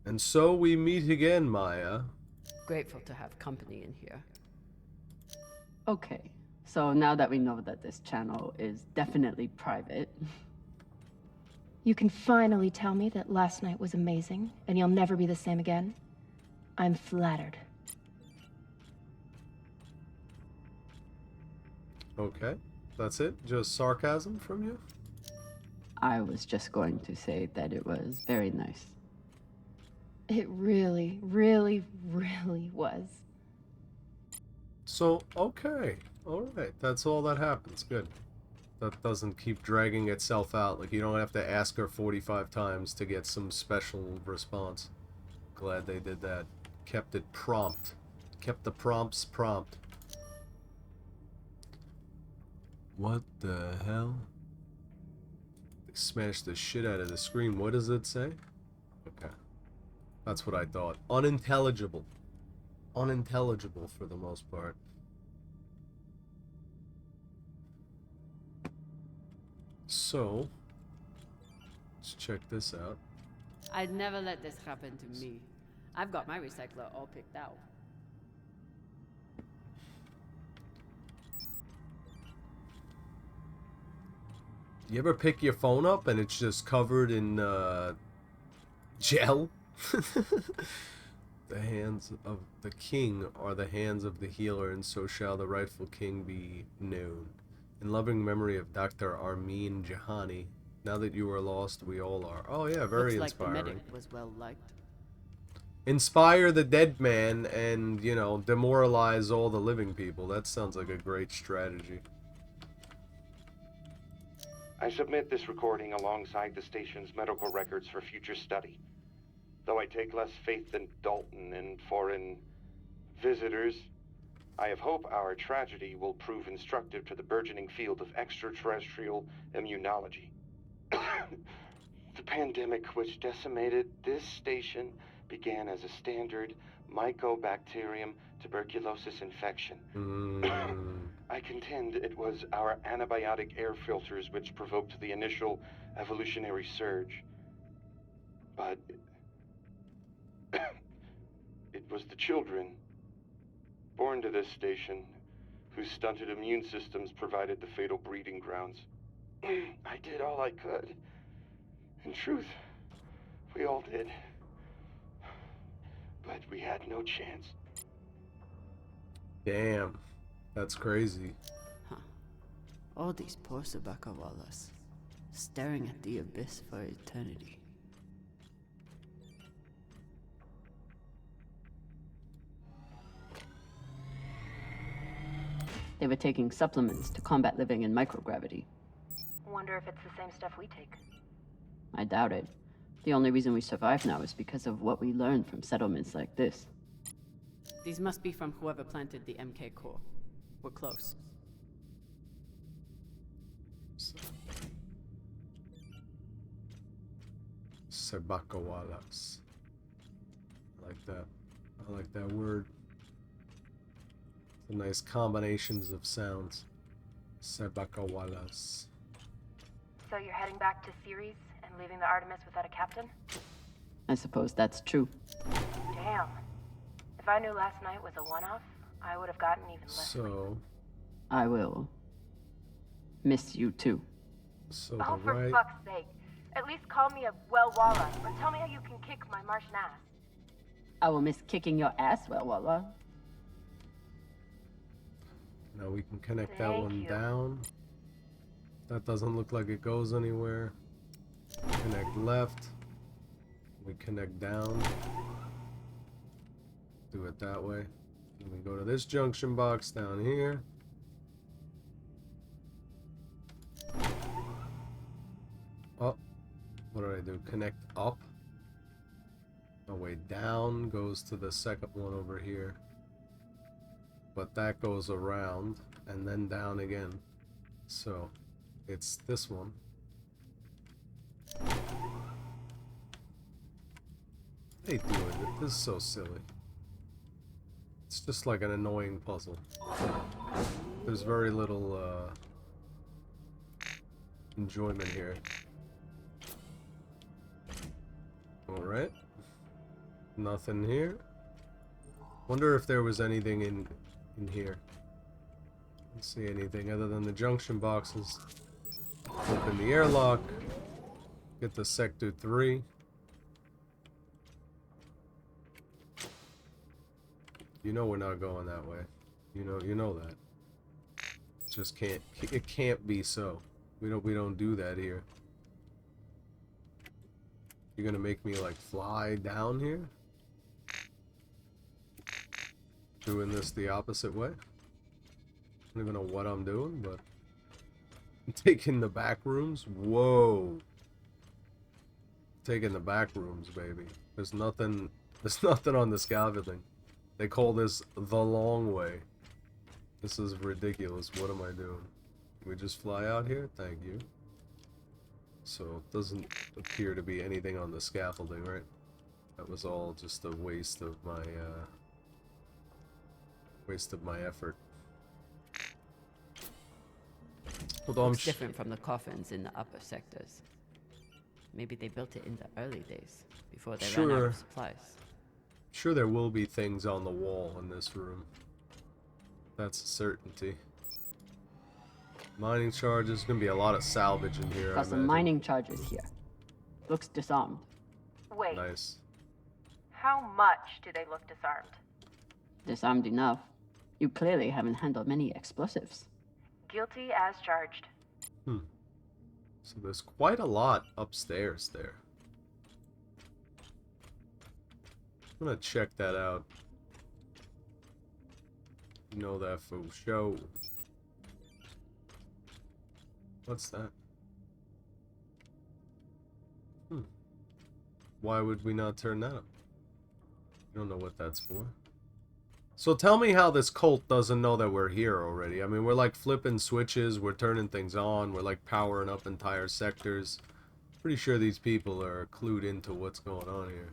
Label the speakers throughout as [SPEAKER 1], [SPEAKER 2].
[SPEAKER 1] And so we meet again, Maya.
[SPEAKER 2] Grateful to have company in here.
[SPEAKER 3] Okay, so now that we know that this channel is definitely private,
[SPEAKER 4] You can finally tell me that last night was amazing, and you'll never be the same again. I'm flattered.
[SPEAKER 1] Okay, that's it? Just sarcasm from you?
[SPEAKER 3] I was just going to say that it was very nice.
[SPEAKER 4] It really, really, really was.
[SPEAKER 1] So, okay. Alright, that's all that happens. Good. That doesn't keep dragging itself out. Like, you don't have to ask her 45 times to get some special response. Glad they did that. Kept it prompt. Kept the prompts prompt. What the hell? They smashed the shit out of the screen. What does it say? Okay. That's what I thought. Unintelligible. Unintelligible for the most part. So, let's check this out.
[SPEAKER 2] I'd never let this happen to me. I've got my recycler all picked out.
[SPEAKER 1] You ever pick your phone up and it's just covered in gel? The hands of the king are the hands of the healer, and so shall the rightful king be known. In loving memory of Dr. Armin Jahani, now that you are lost, we all are. Oh yeah, very
[SPEAKER 2] Looks like
[SPEAKER 1] inspiring.
[SPEAKER 2] the medic was well liked.
[SPEAKER 1] Inspire the dead man and, you know, demoralize all the living people. That sounds like a great strategy.
[SPEAKER 5] I submit this recording alongside the station's medical records for future study. Though I take less faith than Dalton in foreign visitors, I have hope our tragedy will prove instructive to the burgeoning field of extraterrestrial immunology. The pandemic which decimated this station began as a standard Mycobacterium tuberculosis infection. I contend it was our antibiotic air filters which provoked the initial evolutionary surge. But it was the children born to this station whose stunted immune systems provided the fatal breeding grounds. I did all I could. In truth, we all did. But we had no chance.
[SPEAKER 1] Damn. That's crazy.
[SPEAKER 2] Huh. All these poor Sabakawalas, staring at the abyss for eternity.
[SPEAKER 3] They were taking supplements to combat living in microgravity.
[SPEAKER 4] Wonder if it's the same stuff we take.
[SPEAKER 3] I doubt it. The only reason we survive now is because of what we learned from settlements like this.
[SPEAKER 2] These must be from whoever planted the MK core. We're close.
[SPEAKER 1] Sabakawalas. I like that. I like that word. The nice combinations of sounds. Sabakawalas.
[SPEAKER 4] So you're heading back to Ceres and leaving the Artemis without a captain?
[SPEAKER 3] I suppose that's true.
[SPEAKER 4] Damn. If I knew last night was a one-off, I would have gotten even less sleep.
[SPEAKER 1] So,
[SPEAKER 3] I will miss you too.
[SPEAKER 1] so
[SPEAKER 4] Oh,
[SPEAKER 1] the
[SPEAKER 4] for
[SPEAKER 1] right.
[SPEAKER 4] fuck's sake. At least call me a well-walla, or tell me how you can kick my Martian ass.
[SPEAKER 3] I will miss kicking your ass, well, Walla.
[SPEAKER 1] Now we can connect that
[SPEAKER 4] Thank
[SPEAKER 1] one
[SPEAKER 4] you.
[SPEAKER 1] down. That doesn't look like it goes anywhere. Connect left. We connect down. Do it that way. And we go to this junction box down here. Oh, what did I do? Connect up. Oh wait, down goes to the second one over here. But that goes around and then down again. So it's this one. I hate doing it. This is so silly. It's just like an annoying puzzle. There's very little enjoyment here. Alright. Nothing here. Wonder if there was anything in here. Don't see anything other than the junction boxes. Open the airlock. Get to Sector 3. You know we're not going that way. You know that. Just can't. It can't be so. We don't do that here. You're gonna make me like fly down here? Doing this the opposite way? I don't even know what I'm doing, but I'm taking the back rooms. Whoa. Taking the back rooms, baby. There's nothing on the scaffolding. They call this the long way. This is ridiculous. What am I doing? Can we just fly out here? Thank you. So it doesn't appear to be anything on the scaffolding, right? That was all just a waste of my effort. Although
[SPEAKER 2] Looks different from the coffins in the upper sectors. Maybe they built it in the early days, before they ran out of supplies.
[SPEAKER 1] Sure there will be things on the wall in this room. That's a certainty. Mining charges. Gonna be a lot of salvage in here, I
[SPEAKER 3] Got some
[SPEAKER 1] imagine.
[SPEAKER 3] mining charges here. Looks disarmed.
[SPEAKER 4] Wait,
[SPEAKER 1] Nice.
[SPEAKER 4] how much do they look disarmed?
[SPEAKER 3] Disarmed enough. You clearly haven't handled many explosives.
[SPEAKER 4] Guilty as charged.
[SPEAKER 1] So there's quite a lot upstairs there. I'm gonna check that out. You know that for show. What's that? Why would we not turn that up? I don't know what that's for. So tell me how this cult doesn't know that we're here already. I mean, we're like flipping switches, we're turning things on, we're like powering up entire sectors. Pretty sure these people are clued into what's going on here.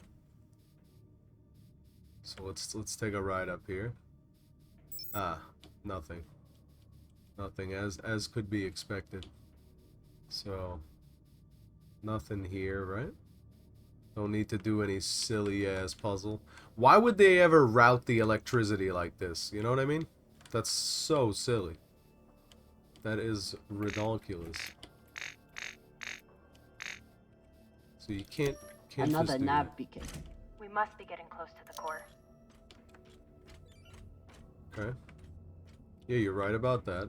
[SPEAKER 1] So let's take a ride up here. Ah, nothing. Nothing as could be expected. So nothing here, right? Don't need to do any silly ass puzzle. Why would they ever route the electricity like this? You know what I mean? That's so silly. That is ridiculous. So you can't
[SPEAKER 3] Another
[SPEAKER 1] just do
[SPEAKER 3] nav
[SPEAKER 1] that.
[SPEAKER 3] beacon.
[SPEAKER 4] We must be getting close to the core.
[SPEAKER 1] Okay. Yeah, you're right about that.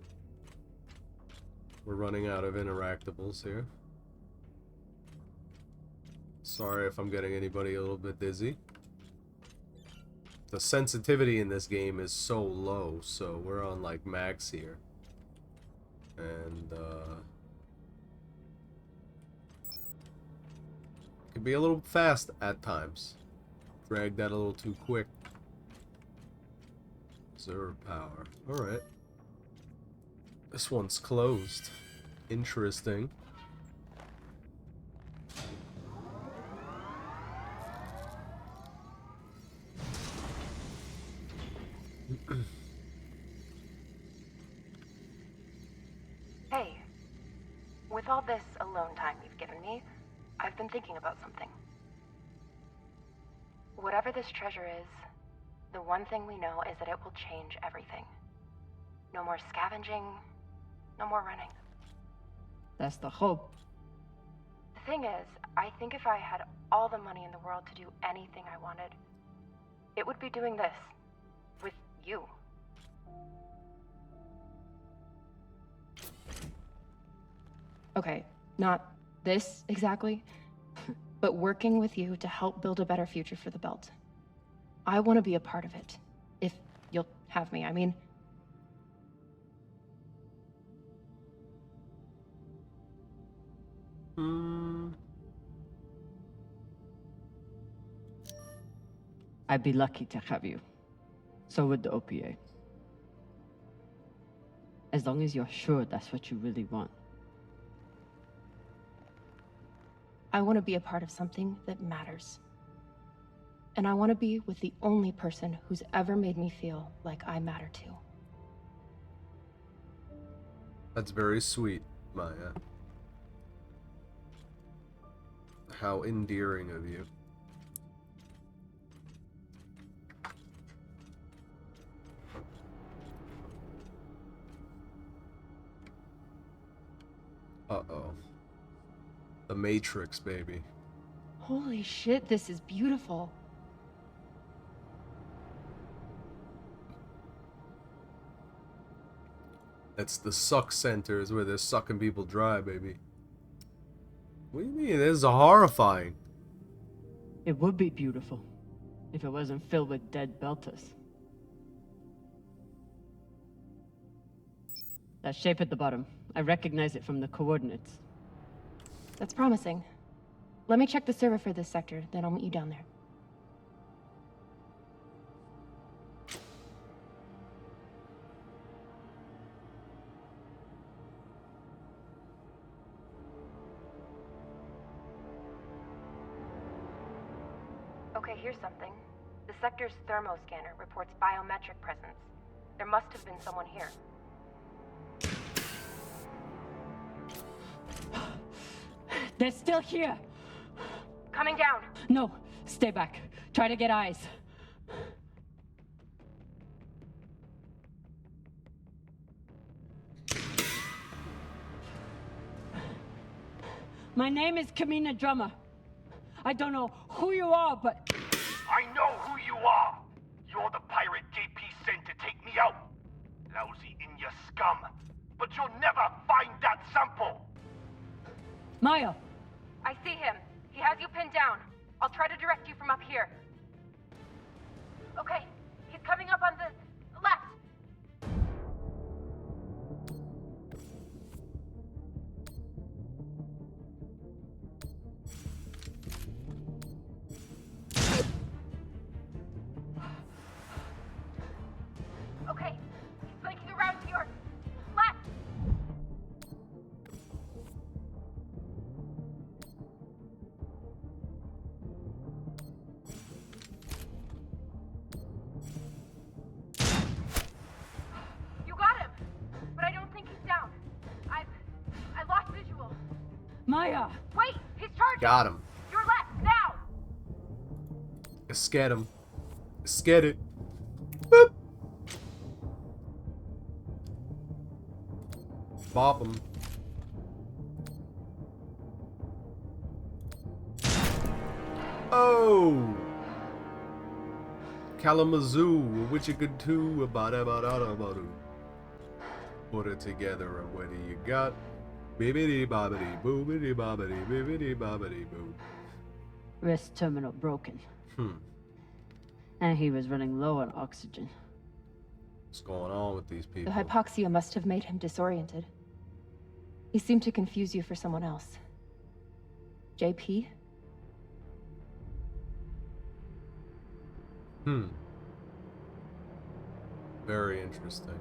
[SPEAKER 1] We're running out of interactables here. Sorry if I'm getting anybody a little bit dizzy. The sensitivity in this game is so low, so we're on like max here. And could be a little fast at times. Drag that a little too quick. Zero power. Alright. This one's closed. Interesting.
[SPEAKER 4] Hey, with all this alone time you've given me, I've been thinking about something. Whatever this treasure is, the one thing we know is that it will change everything. No more scavenging, no more running.
[SPEAKER 3] That's the hope.
[SPEAKER 4] The thing is, I think if I had all the money in the world to do anything I wanted, it would be doing this. With you. Okay, not this exactly, but working with you to help build a better future for the Belt. I want to be a part of it. If you'll have me, I mean.
[SPEAKER 3] I'd be lucky to have you. So would the OPA. As long as you're sure that's what you really want.
[SPEAKER 4] I want to be a part of something that matters. And I want to be with the only person who's ever made me feel like I matter too.
[SPEAKER 1] That's very sweet, Maya. How endearing of you. Uh-oh. The Matrix, baby.
[SPEAKER 4] Holy shit, this is beautiful.
[SPEAKER 1] That's the suck center, is where they're sucking people dry, baby. What do you mean? This is horrifying.
[SPEAKER 3] It would be beautiful if it wasn't filled with dead belters. That shape at the bottom, I recognize it from the coordinates.
[SPEAKER 4] That's promising. Let me check the server for this sector, then I'll meet you down there. Okay, here's something. The sector's thermoscanner reports biometric presence. There must have been someone here.
[SPEAKER 3] They're still here!
[SPEAKER 4] Coming down!
[SPEAKER 3] No, stay back. Try to get eyes. My name is Camina Drummer. I don't know who you are, but...
[SPEAKER 6] I know who you are! You're the pirate JP sent to take me out! Lousy in your scum! But you'll never find that sample!
[SPEAKER 3] Maya!
[SPEAKER 4] I see him. He has you pinned down. I'll try to direct you from up here. Okay, he's coming up on the left. Okay, he's flanking around to your left. You got him, but I don't think he's down. I lost visual.
[SPEAKER 3] Maya!
[SPEAKER 4] Wait, he's charging.
[SPEAKER 1] Got him.
[SPEAKER 4] Your left now.
[SPEAKER 1] Let's get him. Let's get it. Boop. Bop him. Oh! Kalamazoo, which you could do about it. Put it together, and what do you got? Bibbidi bobbidi boobidi bobbidi bibbidi bobbidi boo.
[SPEAKER 3] Wrist terminal broken.
[SPEAKER 1] Hmm.
[SPEAKER 3] And he was running low on oxygen.
[SPEAKER 1] What's going on with these
[SPEAKER 4] The
[SPEAKER 1] people?
[SPEAKER 4] hypoxia must have made him disoriented. He seemed to confuse you for someone else. JP?
[SPEAKER 1] Hmm. Very interesting.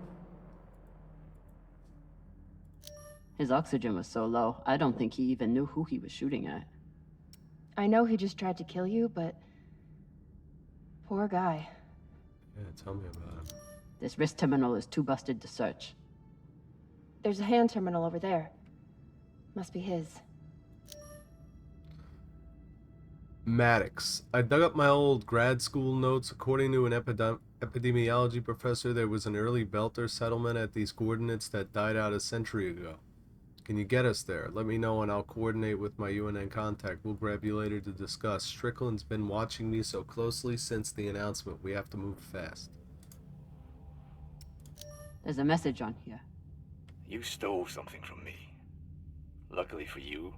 [SPEAKER 3] His oxygen was so low, I don't think he even knew who he was shooting at.
[SPEAKER 4] I know he just tried to kill you, but... Poor guy.
[SPEAKER 1] Yeah, tell me about him.
[SPEAKER 3] This wrist terminal is too busted to search.
[SPEAKER 4] There's a hand terminal over there. Must be his.
[SPEAKER 1] Maddox. I dug up my old grad school notes. According to an epidemiology professor, there was an early Belter settlement at these coordinates that died out a century ago. Can you get us there? Let me know and I'll coordinate with my UNN contact. We'll grab you later to discuss. Strickland's been watching me so closely since the announcement. We have to move fast.
[SPEAKER 3] There's a message on here.
[SPEAKER 6] You stole something from me. Luckily for you,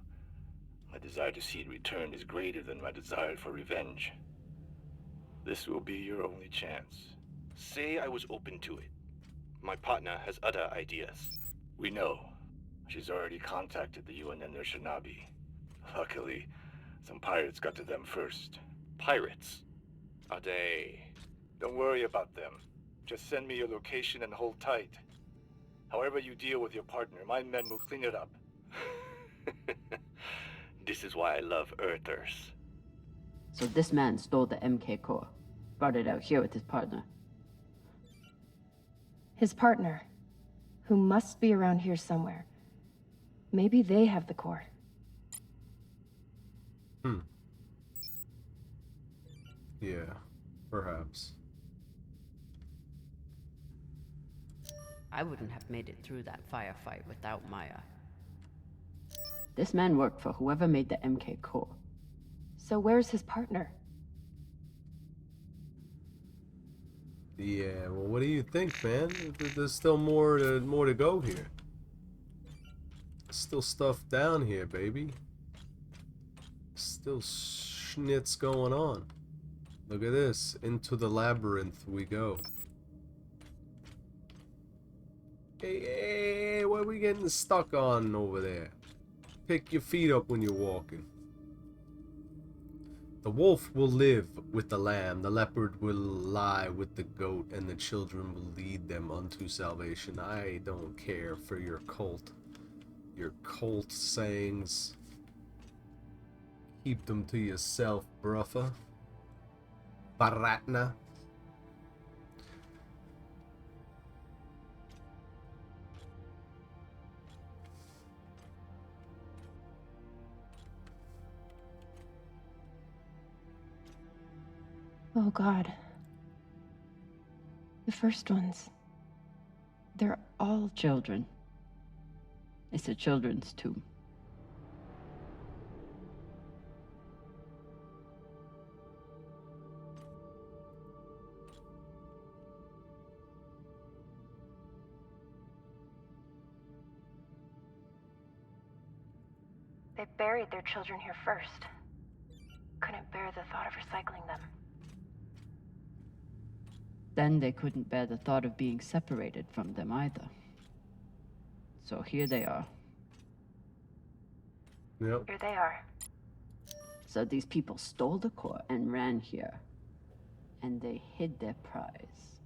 [SPEAKER 6] my desire to see it returned is greater than my desire for revenge. This will be your only chance. Say I was open to it. My partner has other ideas. We know. She's already contacted the UNN Shinabi. Luckily, some pirates got to them first. Pirates? Are they... Don't worry about them. Just send me your location and hold tight. However you deal with your partner, my men will clean it up. This is why I love Earthers.
[SPEAKER 3] So this man stole the MK core, brought it out here with his partner.
[SPEAKER 4] His partner, who must be around here somewhere. Maybe they have the core.
[SPEAKER 1] Hmm. Yeah, perhaps.
[SPEAKER 2] I wouldn't have made it through that firefight without Maya.
[SPEAKER 3] This man worked for whoever made the MK core.
[SPEAKER 4] So where's his partner?
[SPEAKER 1] Yeah, well, what do you think, man? There's still more to go here. Still stuff down here, baby. Still schnitz going on. Look at this. Into the labyrinth we go. Hey, what are we getting stuck on over there? Pick your feet up when you're walking. The wolf will live with the lamb, the leopard will lie with the goat, and the children will lead them unto salvation. I don't care for your cult sayings. Keep them to yourself, bruffa. Baratna.
[SPEAKER 4] Oh God. The first ones. They're all
[SPEAKER 3] Children. It's a children's tomb.
[SPEAKER 4] They buried their children here first. Couldn't bear the thought of recycling them.
[SPEAKER 3] Then they couldn't bear the thought of being separated from them either. So here they are.
[SPEAKER 1] Yep.
[SPEAKER 4] Here they are.
[SPEAKER 3] So these people stole the core and ran here. And they hid their prize.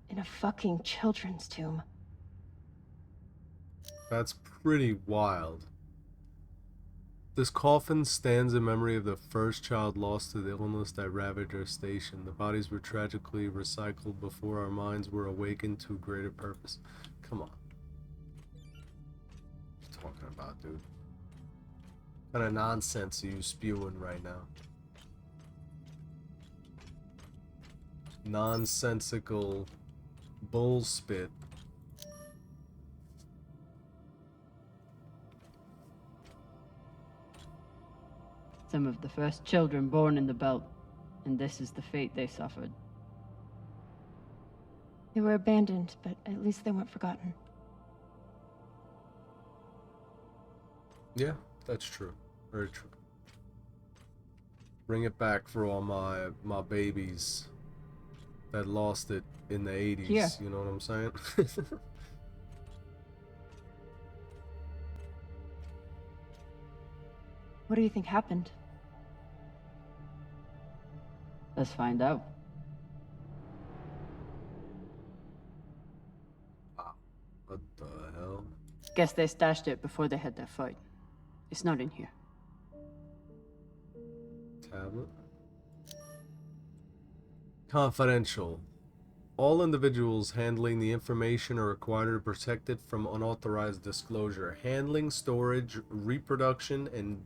[SPEAKER 4] In a fucking children's tomb.
[SPEAKER 1] That's pretty wild. This coffin stands in memory of the first child lost to the illness that ravaged our station. The bodies were tragically recycled before our minds were awakened to greater purpose. Come on. What are you talking about, dude? What kind of nonsense are you spewing right now? Nonsensical bullspit.
[SPEAKER 3] Some of the first children born in the belt, and this is the fate they suffered.
[SPEAKER 4] They were abandoned, but at least they weren't forgotten.
[SPEAKER 1] Yeah, that's true. Very true. Bring it back for all my babies that lost it in the 80s.
[SPEAKER 3] Here.
[SPEAKER 1] You know what I'm saying?
[SPEAKER 4] What do you think happened?
[SPEAKER 3] Let's find out.
[SPEAKER 1] What the hell?
[SPEAKER 3] Guess they stashed it before they had their fight. It's not in here.
[SPEAKER 1] Tablet. Confidential. All individuals handling the information are required to protect it from unauthorized disclosure. Handling, storage, reproduction, and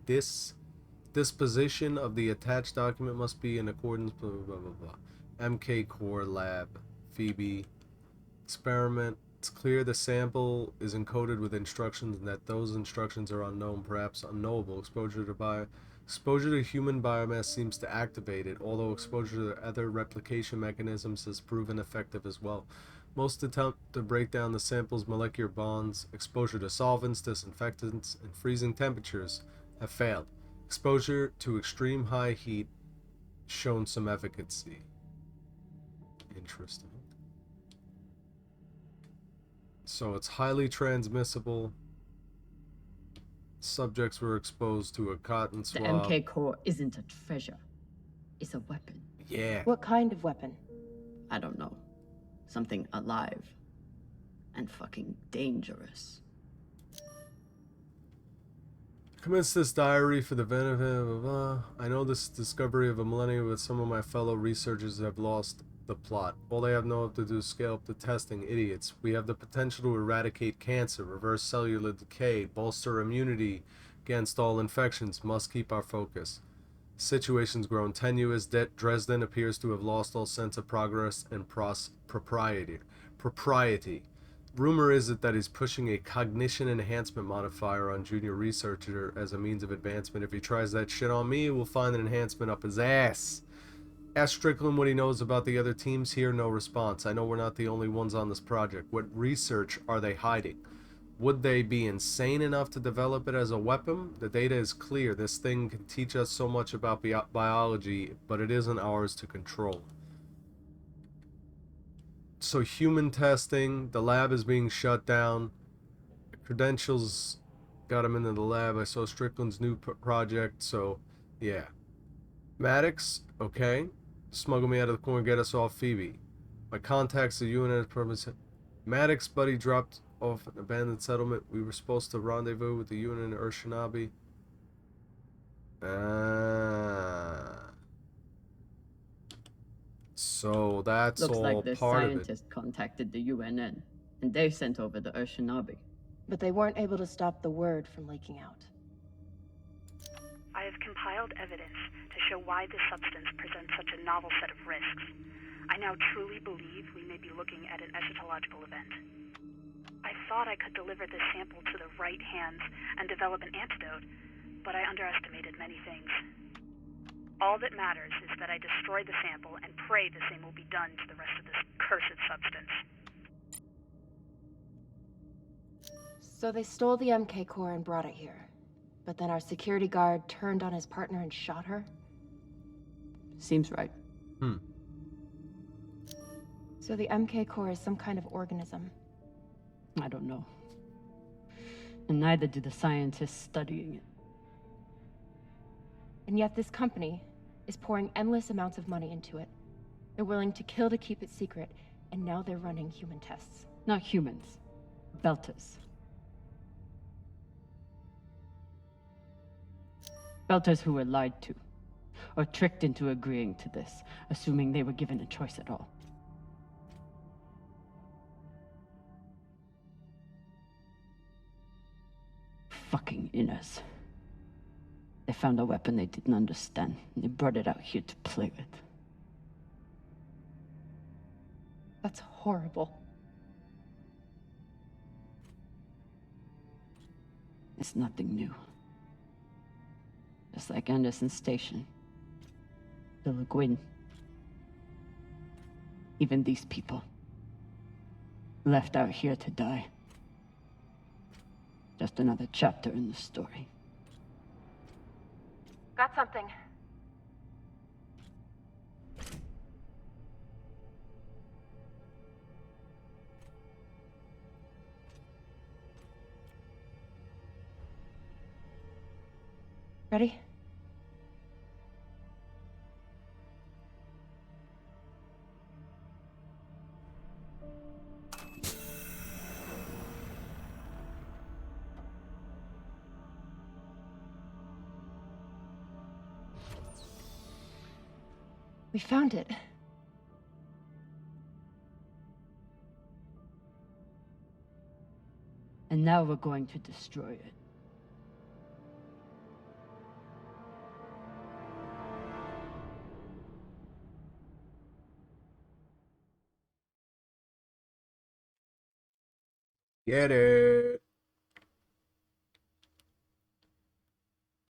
[SPEAKER 1] disposition of the attached document must be in accordance blah blah blah blah. MK Core Lab. Phoebe. Experiment. It's clear the sample is encoded with instructions and that those instructions are unknown, perhaps unknowable. Exposure to human biomass seems to activate it, although exposure to other replication mechanisms has proven effective as well. Most attempt to break down the sample's molecular bonds, exposure to solvents, disinfectants, and freezing temperatures have failed. Exposure to extreme high heat shown some efficacy. Interesting. So it's highly transmissible. Subjects were exposed to a cotton
[SPEAKER 3] The
[SPEAKER 1] swab.
[SPEAKER 3] MK core isn't a treasure. It's a weapon.
[SPEAKER 1] Yeah.
[SPEAKER 4] What kind of weapon?
[SPEAKER 3] I don't know. Something alive. And fucking dangerous.
[SPEAKER 1] Commence this diary for the benefit of I know this discovery of a millennium, but some of my fellow researchers have lost the plot. All they have know to do is scale up the testing. Idiots. We have the potential to eradicate cancer, reverse cellular decay, bolster immunity against all infections. Must keep our focus. Situation's grown tenuous. Dresden appears to have lost all sense of progress and propriety. rumor is it that he's pushing a cognition enhancement modifier on junior researcher as a means of advancement. If he tries that shit on me, we'll find an enhancement up his ass. Ask Strickland what he knows about the other teams here. No response. I know we're not the only ones on this project. What research are they hiding? Would they be insane enough to develop it as a weapon? The data is clear. This thing can teach us so much about biology, but it isn't ours to control. So human testing, the lab is being shut down. Credentials got him into the lab. I saw Strickland's new project, so yeah. Maddox, okay. Smuggle me out of the corner, get us off Phoebe. My contacts at UNS purpose. Maddox, buddy, dropped off an abandoned settlement. We were supposed to rendezvous with the UN in Urshanabi. So that's
[SPEAKER 3] Looks
[SPEAKER 1] all
[SPEAKER 3] like the
[SPEAKER 1] part of it.
[SPEAKER 3] scientist contacted the UNN, and they sent over the Urshanabi.
[SPEAKER 4] But they weren't able to stop the word from leaking out.
[SPEAKER 7] I have compiled evidence to show why this substance presents such a novel set of risks. I now truly believe we may be looking at an eschatological event. I thought I could deliver this sample to the right hands and develop an antidote, but I underestimated many things. All that matters is that I destroy the sample and pray the same will be done to the rest of this cursed substance.
[SPEAKER 4] So they stole the MK core and brought it here. But then our security guard turned on his partner and shot her?
[SPEAKER 3] Seems right.
[SPEAKER 4] So the MK core is some kind of organism.
[SPEAKER 3] I don't know. And neither do the scientists studying it.
[SPEAKER 4] And yet this company is pouring endless amounts of money into it. They're willing to kill to keep it secret, and now they're running human tests.
[SPEAKER 3] Not humans. Belters. Belters who were lied to, or tricked into agreeing to this, assuming they were given a choice at all. Fucking inners. They found a weapon they didn't understand, and they brought it out here to play with.
[SPEAKER 4] That's horrible.
[SPEAKER 3] It's nothing new. Just like Anderson Station. The Le Guin. Even these people. Left out here to die. Just another chapter in the story.
[SPEAKER 4] Got something. Ready? We found it.
[SPEAKER 3] And now we're going to destroy it.
[SPEAKER 1] Get it.